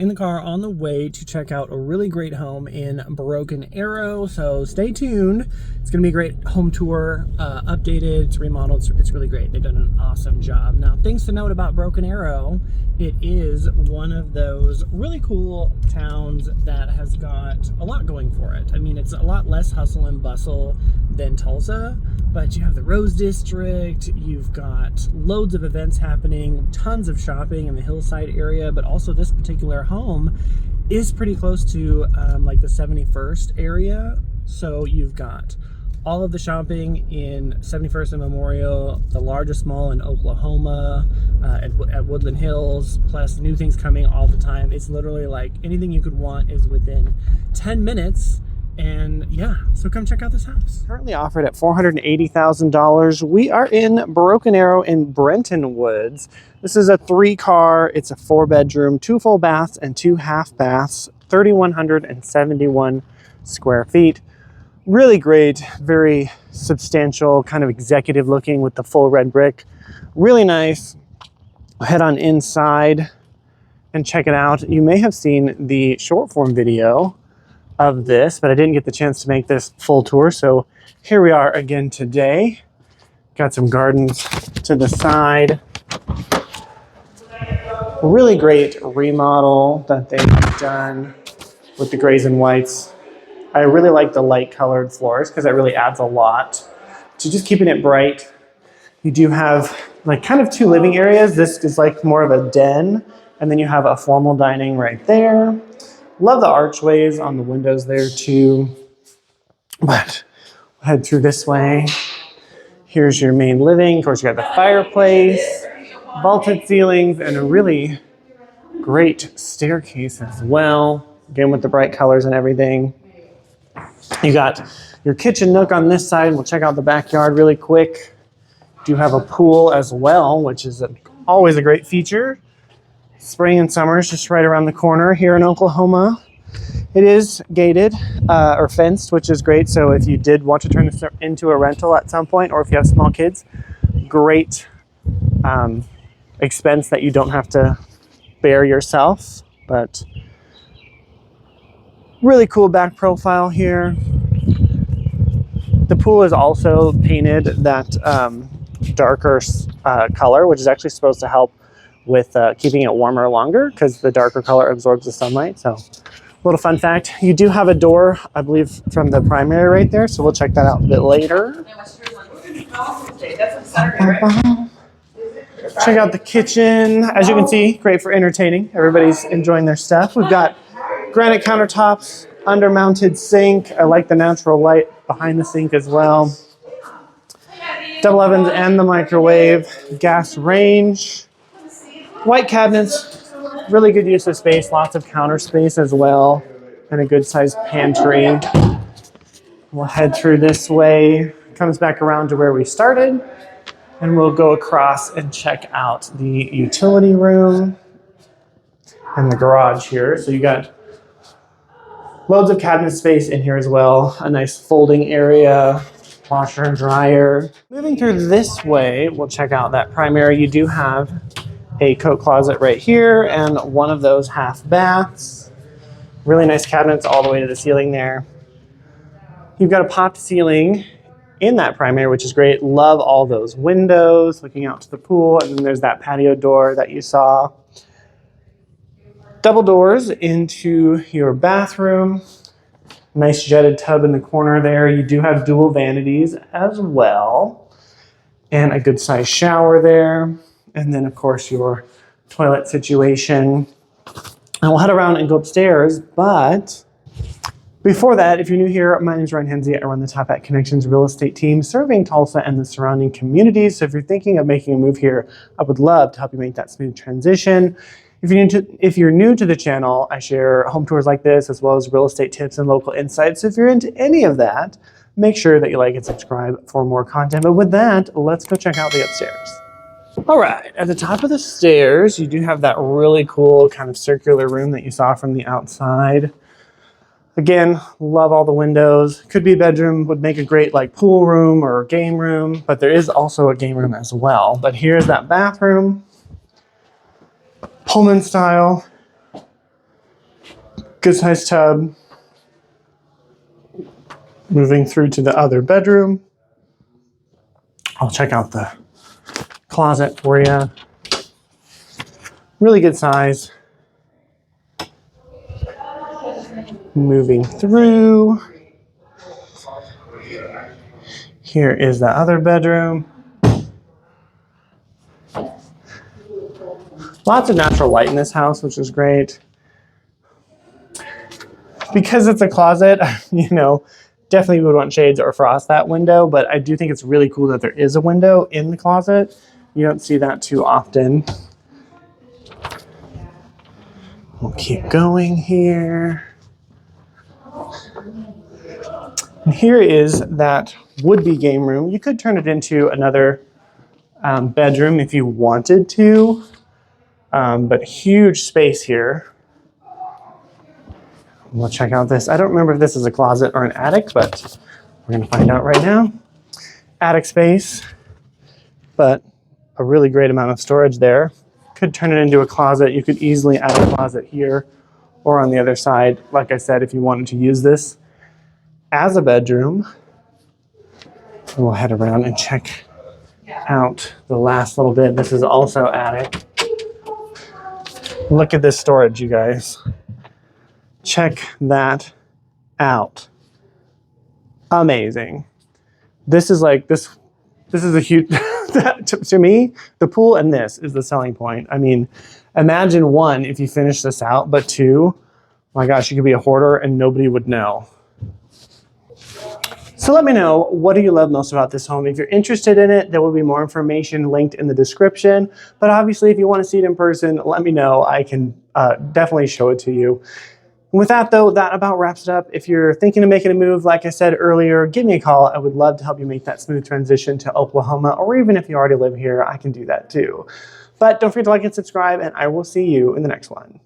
in the car on the way to check out a really great home in Broken Arrow, so stay tuned. It's gonna be a great home tour, updated, it's remodeled, it's really great. They've done an awesome job. Now, things to note about Broken Arrow: it is one of those really cool towns that has got a lot going for it. I mean, it's a lot less hustle and bustle than Tulsa, but you have the Rose District, you've got loads of events happening, tons of shopping in the hillside area, but also this particular home is pretty close to like the 71st area. So you've got all of the shopping in 71st and Memorial, the largest mall in Oklahoma, at Woodland Hills, plus new things coming all the time. It's literally like anything you could want is within 10 minutes. And yeah, so come check out this house. Currently offered at $480,000. We are in Broken Arrow in Brenton Woods. This is a 3-car, it's a 4-bedroom, 2 full baths and 2 half baths, 3,171 square feet. Really great, very substantial, kind of executive looking with the full red brick. Really nice. Head on inside and check it out. You may have seen the short form video of this, but I didn't get the chance to make this full tour, so here we are again today. Got some gardens to the side. Really great remodel that they've done with the grays and whites. I really like the light colored floors because it really adds a lot to just keeping it bright. You do have like kind of 2 living areas. This is like more of a den, and then you have a formal dining right there. Love the archways on the windows there too. But we'll head through this way. Here's your main living. Of course, you got the fireplace, vaulted ceilings, and a really great staircase as well. Again, with the bright colors and everything. You got your kitchen nook on this side. We'll check out the backyard really quick. You have a pool as well, which is always a great feature. Spring and summer is just right around the corner here in Oklahoma. It is gated or fenced, which is great. So if you did want to turn this into a rental at some point, or if you have small kids, great expense that you don't have to bear yourself. But really cool back profile here. The pool is also painted that darker color, which is actually supposed to help with keeping it warmer longer because the darker color absorbs the sunlight. So a little fun fact, you do have a door, I believe, from the primary right there, so we'll check that out a bit later. Check out the kitchen. As you can see, great for entertaining. Everybody's enjoying their stuff. We've got granite countertops, under-mounted sink. I like the natural light behind the sink as well. Double ovens and the microwave, gas range. White cabinets, really good use of space, lots of counter space as well, and a good sized pantry. We'll head through this way, comes back around to where we started, and we'll go across and check out the utility room and the garage here. So you got loads of cabinet space in here as well, a nice folding area, washer and dryer. Moving through this way, we'll check out that primary. You do have a coat closet right here and one of those half baths. Really nice cabinets all the way to the ceiling there. You've got a popped ceiling in that primary, which is great. Love all those windows looking out to the pool, and then there's that patio door that you saw. Double doors into your bathroom. Nice jetted tub in the corner there. You do have dual vanities as well, and a good sized shower there. And then, of course, your toilet situation. And we'll head around and go upstairs, but before that, if you're new here, my name is Henze. I run the Top Hat Connections real estate team serving Tulsa and the surrounding communities. So if you're thinking of making a move here, I would love to help you make that smooth transition. If you're new to the channel, I share home tours like this, as well as real estate tips and local insights. So if you're into any of that, make sure that you like and subscribe for more content. But with that, let's go check out the upstairs. All right, at the top of the stairs, you do have that really cool kind of circular room that you saw from the outside. Again, love all the windows. Could be a bedroom, would make a great like pool room or game room, but there is also a game room as well. But here's that bathroom, Pullman style. Good sized tub. Moving through to the other bedroom. I'll check out the closet for you. Really good size. Moving through. Here is the other bedroom. Lots of natural light in this house, which is great. Because it's a closet, you know, definitely would want shades or frost that window, but I do think it's really cool that there is a window in the closet. You don't see that too often. We'll keep going here. And here is that would-be game room. You could turn it into another bedroom if you wanted to, but huge space here. We'll check out this. I don't remember if this is a closet or an attic, but we're gonna find out right now. Attic space, but a really great amount of storage there. Could turn it into a closet. You could easily add a closet here or on the other side. Like I said, if you wanted to use this as a bedroom. We'll head around and check out the last little bit. This is also attic. Look at this storage, you guys. Check that out. Amazing. This is like, this is a huge, to me, the pool and this is the selling point. I mean, imagine one, if you finish this out, but two, my gosh, you could be a hoarder and nobody would know. So let me know, what do you love most about this home? If you're interested in it, there will be more information linked in the description. But obviously, if you want to see it in person, let me know. I can definitely show it to you. And with that, though, that about wraps it up. If you're thinking of making a move, like I said earlier, give me a call. I would love to help you make that smooth transition to Oklahoma, or even if you already live here, I can do that too. But don't forget to like and subscribe, and I will see you in the next one.